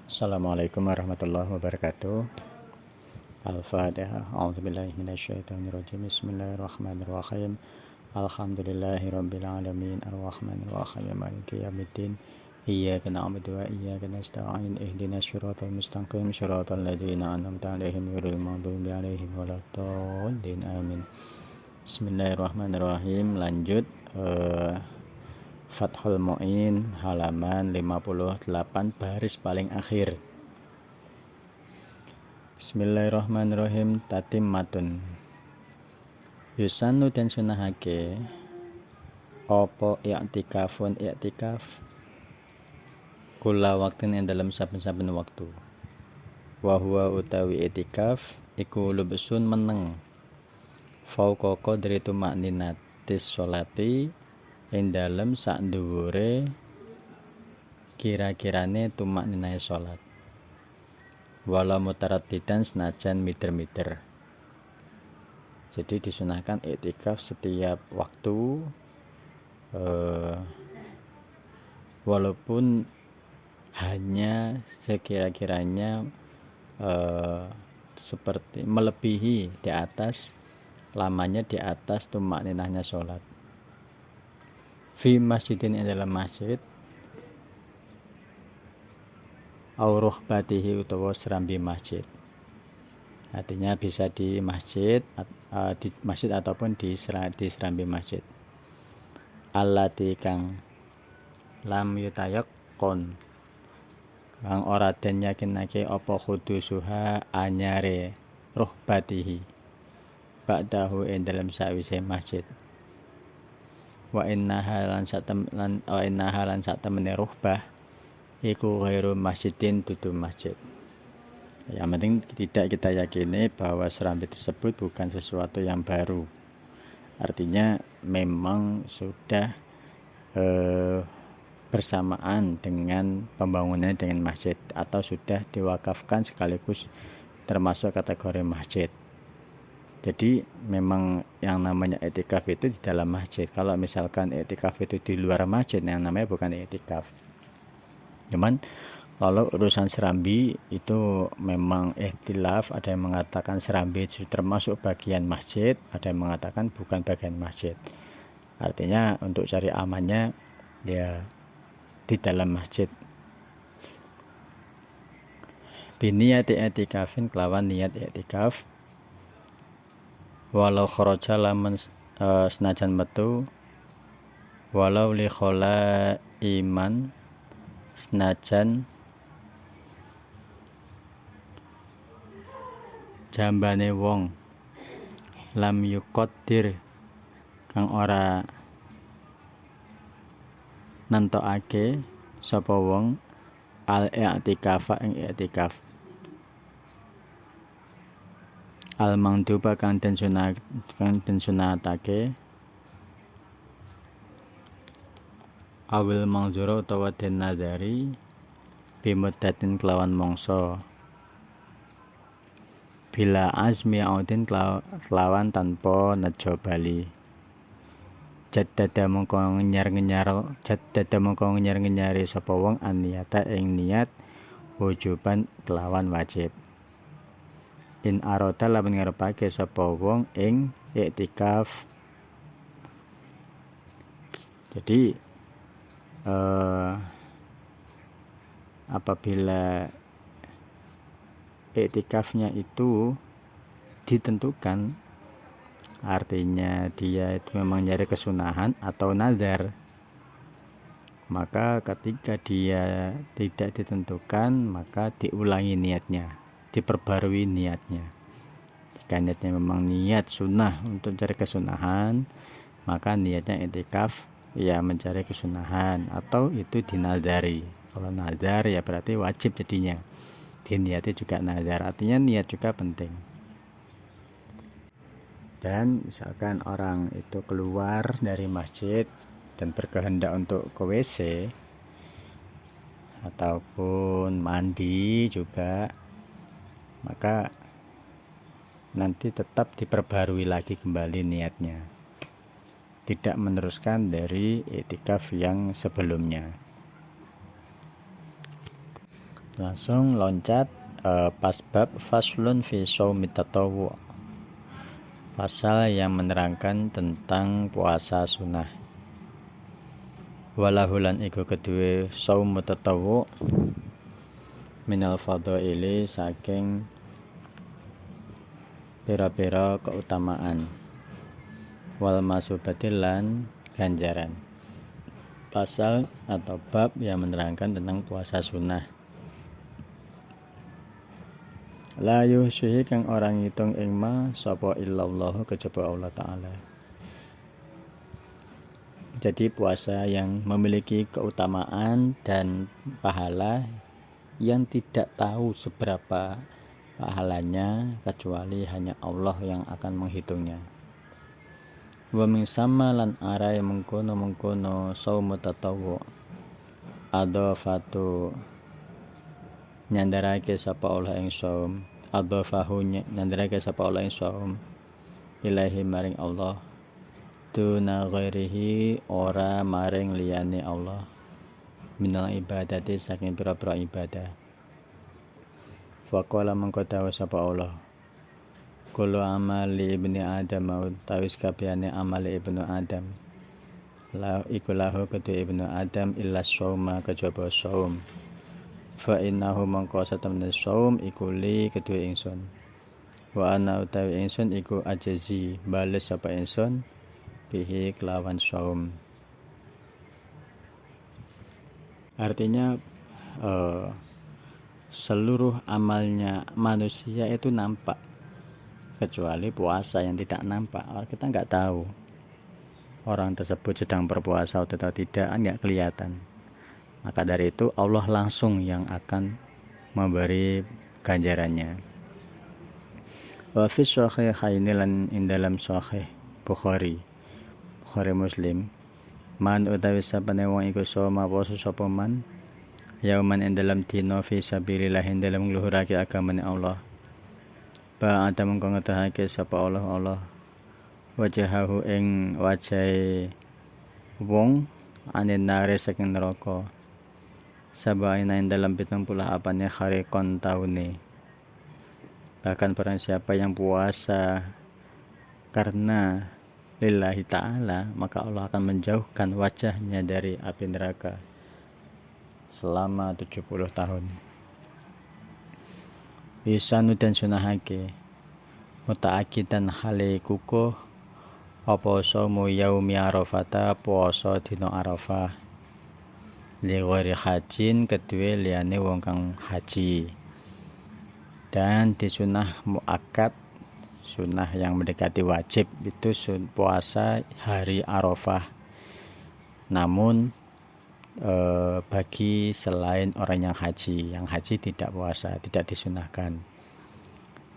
Assalamualaikum warahmatullahi wabarakatuh. Al-Fatihah. A'udzubillahi minasyaitonirrajim. Bismillahirrahmanirrahim. Alhamdulillahirabbil alamin. Arrahmanirrahim. Maliki yaumiddin. Iyyaka na'budu wa iyyaka nasta'in. Ihdinas siratal mustaqim. Shiratal ladzina an'amta 'alaihim ghairil maghdubi 'alaihim waladdallin. Amin. Bismillahirrahmanirrahim. Lanjut Fathul Mu'in halaman 58 baris paling akhir. Bismillahirrahmanirrahim. Tatimmatun. Yusanu dan sunahake opo i'tikafun i'tikaf kula waktin ing dalam saben-saben waktu. Wa huwa utawi i'tikaf iku lubesun meneng fauqa qadri tumakninatis sholati ing dalem sak dhuwure kira-kirane tumakninae salat. Wala mutaraddidan senajan miter-miter. Jadi disunahkan iktikaf setiap waktu walaupun hanya sekira-kiranya seperti melebihi di atas lamanya di atas tumakninahnya salat. Fi masjidin dalam masjid auruh batihi utawa serambi masjid. Artinya bisa di masjid ataupun di serambi masjid. Allati kang lam yutayaqqon kang ora den yakinake apa khudusuha anyare ruhbatihi ba'dahu ing dalam sawise masjid. Wa inna halan sak temene ruhbah iku ghairu masjidin dudu masjid. Yang penting tidak kita yakini bahwa serambi tersebut bukan sesuatu yang baru. Artinya memang sudah bersamaan dengan pembangunannya dengan masjid atau sudah diwakafkan sekaligus termasuk kategori masjid. Jadi memang yang namanya i'tikaf itu di dalam masjid. Kalau misalkan i'tikaf itu di luar masjid, yang namanya bukan i'tikaf. Cuman kalau urusan serambi itu memang ikhtilaf, ada yang mengatakan serambi itu termasuk bagian masjid, ada yang mengatakan bukan bagian masjid. Artinya untuk cari amannya ya di dalam masjid. Biniyati i'tikafin kelawan niat i'tikaf. Walau kharaja lamun senajan metu walau li khola iman senajan jambane wong lam yuqaddir kang ora nentokake sapa wong al i'tikafa ing i'tikaf al mangduba kang den sunatake awil mangzura utawa den nadari bimuddatin kelawan mangsa bila azmi audin kelawan tanpa nejo bali jaddada mongko ngenyar-ngenyari sapa wong aniyata ing niat wujuban kelawan wajib. In arota lamun ngarepake sapa wong ing i'tikaf. Jadi apabila i'tikafnya itu ditentukan, artinya dia itu memang nyari kesunahan atau nazar, maka ketika dia tidak ditentukan maka diulangi niatnya, diperbarui niatnya. Jika niatnya memang niat sunnah untuk cari kesunahan, maka niatnya i'tikaf ya mencari kesunahan atau itu dinazari. Kalau nazar ya berarti wajib jadinya. Diniati juga nazar, artinya niat juga penting. Dan misalkan orang itu keluar dari masjid dan berkehendak untuk ke WC ataupun mandi juga, maka nanti tetap diperbarui lagi kembali niatnya, tidak meneruskan dari i'tikaf yang sebelumnya. Langsung loncat pas bab faslun fi shaumi tatawwu, pasal yang menerangkan tentang puasa sunnah. Walahulan iku kedue shaum tatawwu minal fadhaili saking pira-pira keutamaan, wal masubatilan ganjaran. Pasal atau bab yang menerangkan tentang puasa sunnah. La yuhsihi kang orang ngitung ing ma sapa illallah kejaba Allah taala. Jadi puasa yang memiliki keutamaan dan pahala yang tidak tahu seberapa pahalanya kecuali hanya Allah yang akan menghitungnya. Wa min sama lan arai mengkono shaum tatawwu adafatu nyandarake sapa Allah ing shaum, adafahu nyandarake sapa Allah ing shaum ilahi maring Allah duna ghairihi ora maring liyane Allah minal ibadati saking pira-pira ibadah. Faqala mangko dawuh sapa Allah, kullu amali ibni adam tawis kabehane amali ibnu adam la iku lahu kedue ibnu adam illa shauma kejaba shaum. Fa innahu mangko satemene shaum iku li kedue ingsun. Wa ana utawi ingsun iku ajazi bales sapa ingsun bihi kelawan shaum. Artinya seluruh amalnya manusia itu nampak kecuali puasa yang tidak nampak. Kita nggak tahu orang tersebut sedang berpuasa atau tidak, nggak kelihatan. Maka dari itu Allah langsung yang akan memberi ganjarannya. Wa fi shahihaini lan ing dalam sahih Bukhari Muslim, man utawi sapane wong iku soma poso sapa man yauman ing dalam dina fi sabilillah ing dalam ngluhurake agamane Allah. Ba ada mengko ngetahake sapa Allah wajahahu ing wajahe wong anin nare saking neraka. Sabaina ing dalam 78 hari kon taune. Bahkan barang siapa yang puasa karena lillahi ta'ala, maka Allah akan menjauhkan wajahnya dari api neraka selama 70 tahun. Isanu dan sunahake mutaakidan hale kukuh apa saumu yaumi arafata puasa dina arafah li ghairi hajin kedue liyane wong kang haji. Dan disunah muakkad, sunah yang mendekati wajib itu puasa hari Arafah. Namun bagi selain orang yang haji tidak puasa, tidak disunahkan.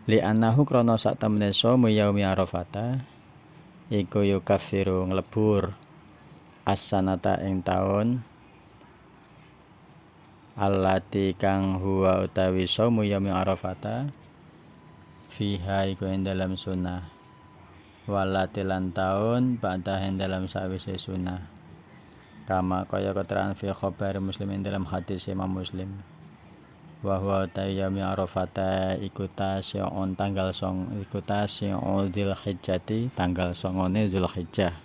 Li annahu krana sak temene saumu yaumi arafata iku yukaffiru nglebur as-sanata ing taun allati kang huwa utawi saumu yaumi arafata fiha iku ing dalam sunnah walati lan taun ba'da ing dalam sawise sunnah kama kaya keterangan fi khabar Muslim ing dalam hadis Imam Muslim wa huwa yaumi arafata iku tasyaun tanggal iku tasyaun Dzulhijjati tanggal 9 Dzulhijjah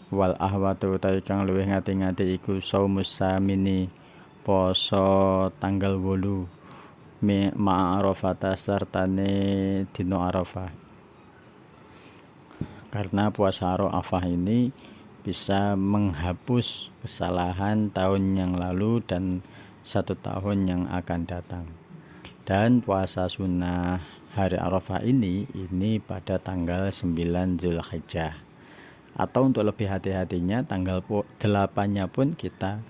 wal ahwatu utawi kang luwih ngati-ngati iku saumus samini poso tanggal 8 ma'a arafata sertane dino arafah. Karena puasa arafah ini bisa menghapus kesalahan tahun yang lalu dan 1 tahun yang akan datang. Dan puasa sunnah hari arafah ini pada tanggal 9 Dzulhijjah. Atau untuk lebih hati-hatinya tanggal 8-nya pun kita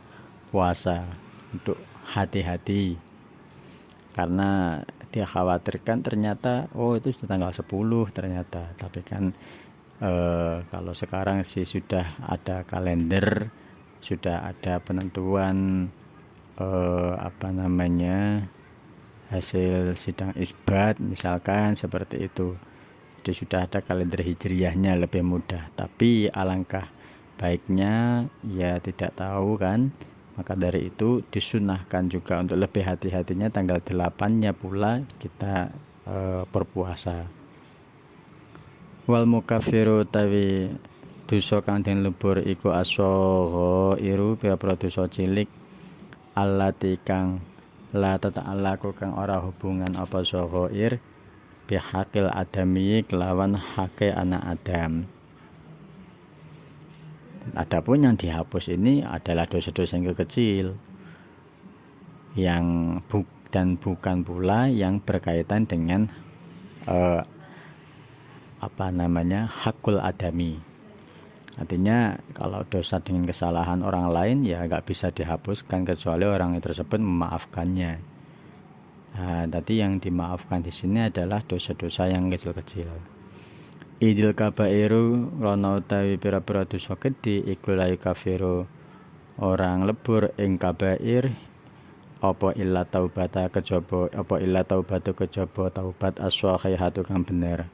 puasa. Untuk hati-hati karena dia khawatirkan ternyata itu sudah tanggal 10 ternyata, tapi kan kalau sekarang sih sudah ada kalender, sudah ada penentuan hasil sidang isbat misalkan seperti itu. Jadi sudah ada kalender hijriyahnya, lebih mudah. Tapi alangkah baiknya ya tidak tahu kan, Maka dari itu disunahkan juga untuk lebih hati-hatinya tanggal 8-nya pula kita berpuasa. Wal mukaffiru tawi dosa kang den lebur iku asghairu pira-pira dosa cilik allati kang la tata'allaqu kang ora hubungan apa saghair bihaqil adami kelawan hake anak Adam. Adapun yang dihapus ini adalah dosa-dosa yang kecil yang dan bukan pula yang berkaitan dengan hakul adami. Artinya kalau dosa dengan kesalahan orang lain ya nggak bisa dihapuskan kecuali orang tersebut memaafkannya. Nah, tadi yang dimaafkan di sini adalah dosa-dosa yang kecil-kecil. Idil kabairu rono utawi pira-pira dosa gedhe iku la kafiru orang lebur ing kabair apa illa taubata kejaba apa illa taubatu kejaba taubat as-shahihatu kang bener.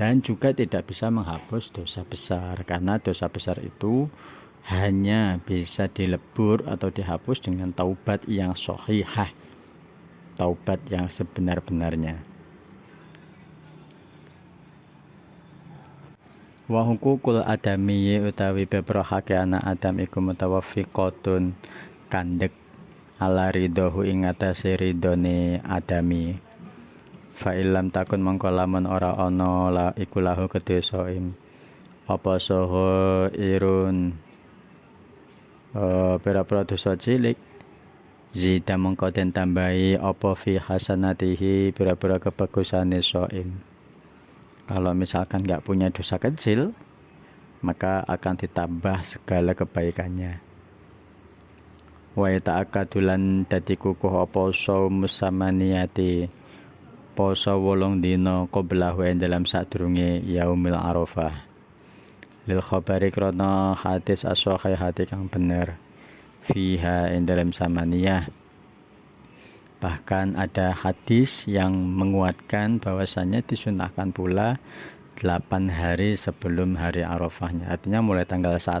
Dan juga tidak bisa menghapus dosa besar karena dosa besar itu hanya bisa dilebur atau dihapus dengan taubat yang shahihah, taubat yang sebenar-benarnya. Wa hukukul adami utawi bebro hake anak Adam iku mutawaffiqatun kandhek ala ridhohu ing atase ridhone adami. Fa illam takun mongko lamun ora ana la iku lahu kedesoim apa saha irun pira-pira dosa cilik zida mongko den tambahi apa fi hasanatihi pira-pira kebagusane soim. Kalau misalkan nggak punya dosa kecil, maka akan ditambah segala kebaikannya. Wa ta'akadulan dadi kukuh apa saumus samaniyati poso 8 dina qablahu dalam sadurunge yaumil arafah. Lil khabari krana hadis as-sahih hati kang bener fiha dalam samaniyah. Bahkan ada hadis yang menguatkan bahwasannya disunahkan pula 8 hari sebelum hari Arafahnya. Artinya mulai tanggal 1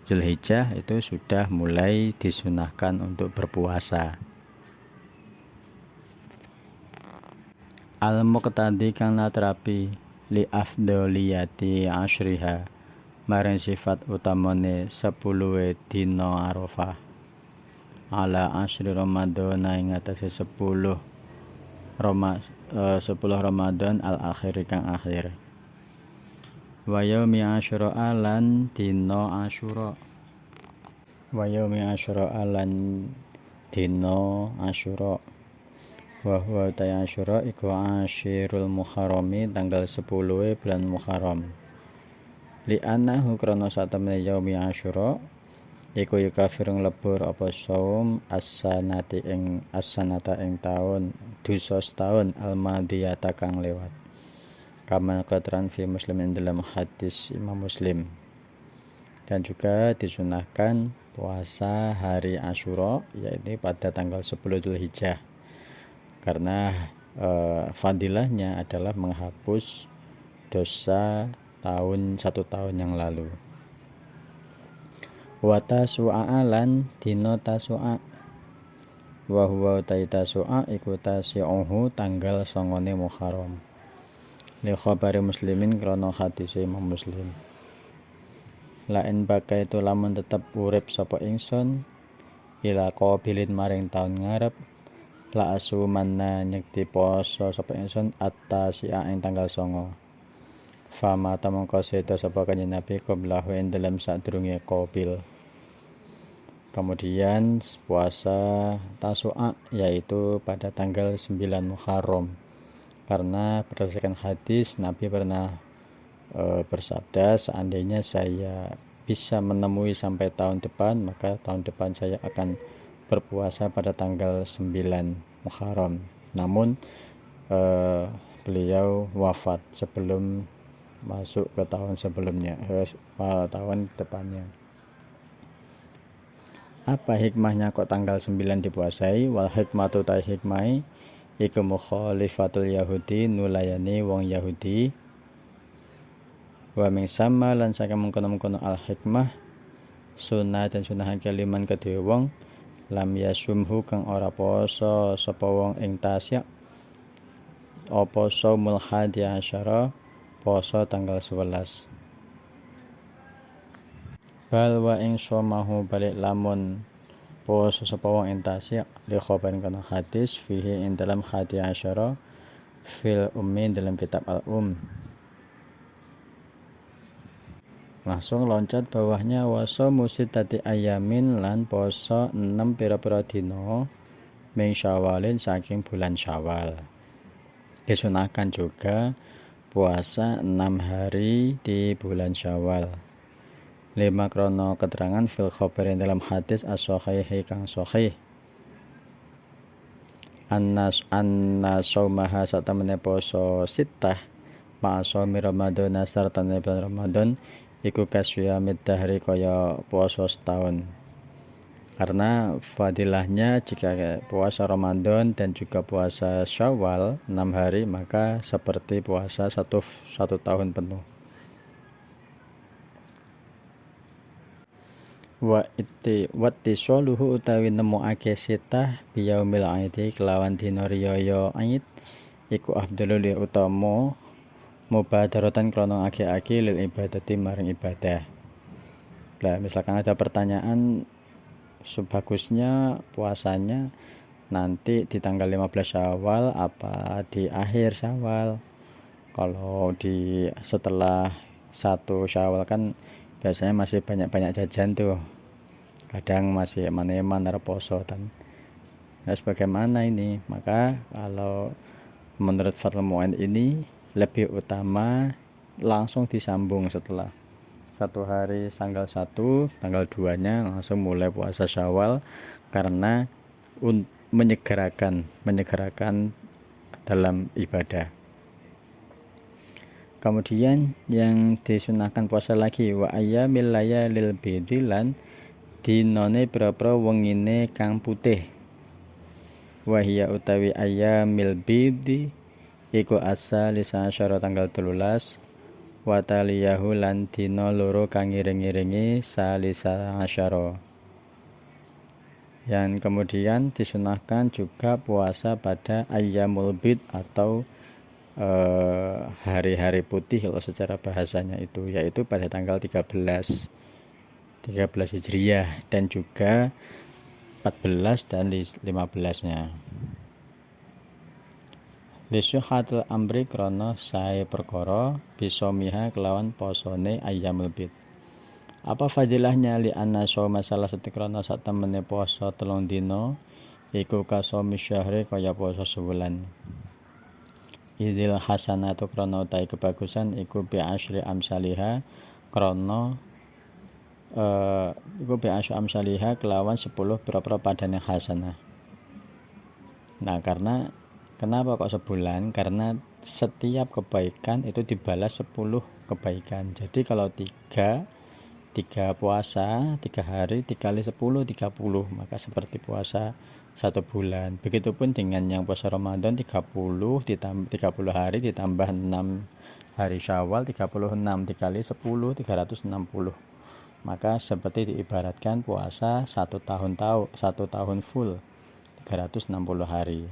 Zulhijjah itu sudah mulai disunahkan untuk berpuasa. Al-muqtadi kang natrapi li afdoliyati asyriha maring sifat utamane 10 dina Arafah. Ala asyri Ramadan ing atase 10 Ramadan al akhir kang akhir. Wa yaumi asyura lan dina asyura. Wa yaumi asyura lan dina asyura. Wa huwa ta asyura iku asyirul muharrami tanggal 10 bulan Muharram. Li annahu krana satemene yaumi asyura iku yukafirung lebur apa saum as-sanati ing as-sanata ing taun dosa setahun al-madiyata kang lewat. Kama qadran fi Muslim dalam hadis Imam Muslim. Dan juga disunahkan puasa hari Asyura yaitu pada tanggal 10 Dzulhijjah. Karena fadilahnya adalah menghapus dosa satu tahun yang lalu. Wa tasu'a lan dina tasu'a wa huwa tasu'a iku tasi'uhu tanggal 9 Muharram. Li khabari Muslimin krana hadis Imam Muslim. Lain bakai itu lamun tetep urip sapa ingsun ila qabilin maring taun ngarep la asumanna nyekti poso sapa ingsun at-tasi'a ing tanggal 9. Fama tamangka seda sapa kanjeng Nabi qablahu ing dalam sadurunge qabil. Kemudian puasa Tasu'a yaitu pada tanggal 9 Muharram. Karena berdasarkan hadis Nabi pernah bersabda, seandainya saya bisa menemui sampai tahun depan, maka tahun depan saya akan berpuasa pada tanggal 9 Muharram. Namun beliau wafat sebelum masuk ke tahun sebelumnya, tahun depannya. Apa hikmahnya kok tanggal 9 dipuasai? Wal hikmatu ta hikmai iku mukhalifatul Yahudi nulayani wong Yahudi. Wa min sama lan saking mengkono-mengkono al hikmah sunah dan sunahake liman kedhe wong lam yasumhu kang ora poso sapa wong ing tasya apa saumul hadi asyara poso tanggal 11. Bal wa ing somahu balik lamun poso sapa wong ing tasya li khabarin kana hadis fihi ing dalam hadi asyara fil ummi dalam kitab al-um. Langsung loncat bawahnya waso musitati ayamin lan poso 6 pira-pira dina min Syawalin saking bulan Syawal. Disunahkan juga puasa 6 hari di bulan Syawal. 5 krono keterangan fil khabarin dalam hadis as-sahih kang sahih. Annas saumaha satamene poso sitah ma'asomi Ramadan sarta bulan Ramadan iku kasyamid dahri kaya puasa setahun. Karena fadilahnya jika puasa Ramadan dan juga puasa Syawal 6 hari maka seperti puasa satu tahun penuh. Wa ittisoluhu utawi nemokake sitah biyaumil aidi kelawan dina riyaya Aid iku afdalul utama mubadaratan krono ake-ake lil ibadati maring ibadah. Lah misalkan ada pertanyaan sebagusnya puasanya nanti di tanggal 15 Syawal apa di akhir Syawal. Kalau di setelah 1 Syawal kan biasanya masih banyak-banyak jajan tuh. Kadang masih eman-eman arep poso dan sebagaimana ini. Maka kalau menurut Fathul Mu'in ini lebih utama langsung disambung setelah 1 hari tanggal 1, tanggal 2 nya langsung mulai puasa Syawal karena menyegerakan dalam ibadah. Kemudian yang disunahkan puasa lagi wa ayyamil layalil bidhi lan dinane pira-pira wengine kang putih. Wa hiya utawi ayyamil bidhi iku asalisa asyara tanggal 13 wa taliyahu lan dina loro kang ngiring-iringi salisa asyara. Yang kemudian disunahkan juga puasa pada ayyamul bid atau hari-hari putih kalau secara bahasanya itu yaitu pada tanggal 13 Hijriah dan juga 14 dan 15-nya. Lisuhatul amri krono sae perkara bisa miha kelawan posone ayyamul bid. Apa fadilahnya li anna shauma salah satu krono sak temene poso 3 dina iku kasomi syahri kaya poso sebulan. Idil hasanatu krono utai kebagusan iku bi asyri amsaliha krono iku bi asyri amsaliha kelawan 10 pira-pira padane hasanah. Nah, kenapa kok sebulan? Karena setiap kebaikan itu dibalas 10 kebaikan. Jadi kalau 3 puasa 3 hari 3 kali 10 30 maka seperti puasa 1 bulan. Begitupun dengan yang puasa Ramadan 30 hari ditambah 6 hari Syawal 36 dikali 10 360. Maka seperti diibaratkan puasa 1 tahun full 360 hari.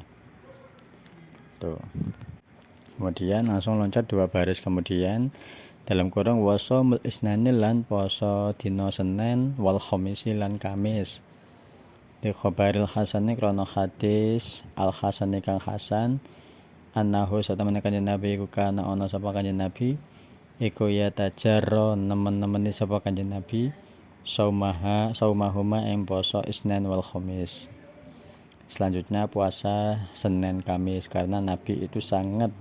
Kemudian langsung loncat 2 baris kemudian dalam kurung wasomul isnani lan poso dina Senin wal khamisi lan Kamis. Di khabaril hasani krono hadis al hasani kang hasan annahu satamene kanjeng Nabi iku kana ana sapa kanjeng Nabi iku ya tajarro nemen-nemeni sapa kanjeng Nabi saumahuma ing poso Isnin wal Khamis. Selanjutnya puasa Senin Kamis karena Nabi itu sangat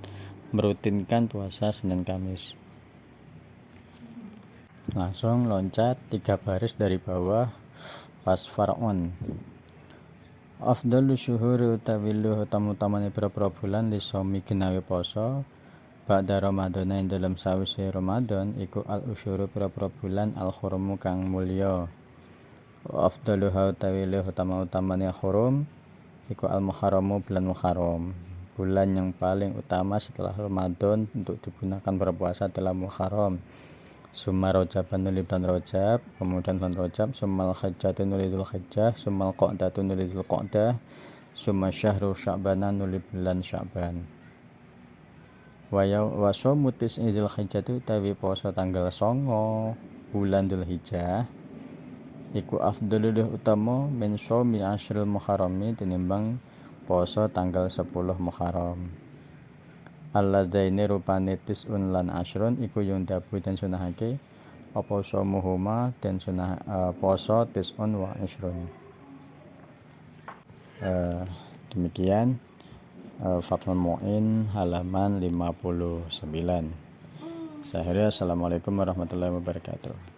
merutinkan puasa Senin Kamis. Langsung loncat 3 baris dari bawah pas faraon. Afdalu syuhuri utawi luh tamu-tamane pira-pira bulan li somi genawi poso ba'da Ramadan ing dalam sawise Ramadan iku al-usyuru pira-pira bulan al-hurum kang mulya. Afdalu utawi luh tamu-tamane hurum iku al-muharramu bulan Muharram. Bulan yang paling utama setelah Ramadan untuk digunakan berpuasa adalah Muharram. summa rojaban nuli bulan rojab, kemudian bulan rojab, summal hajjatu nuli dzul hajjah, summal qa'datu nuli dzul qa'dah, summa syahru sya'bana nuli bulan sya'ban. Wa shaum tis'i dzul hijjatu tawi poso tanggal 9 bulan Dzulhijjah iku afdhalul utama min shaumi asyril muharrami tinimbang poso tanggal 10 Muharram. Alladzaini rupane tis'un lan asyrun iku yung dabu dan sunahake apa shaumuhuma dan sunah poso tis'un wa asyrun. Demikian Fathul Mu'in halaman 59. Saya akhiri, assalamualaikum warahmatullahi wabarakatuh.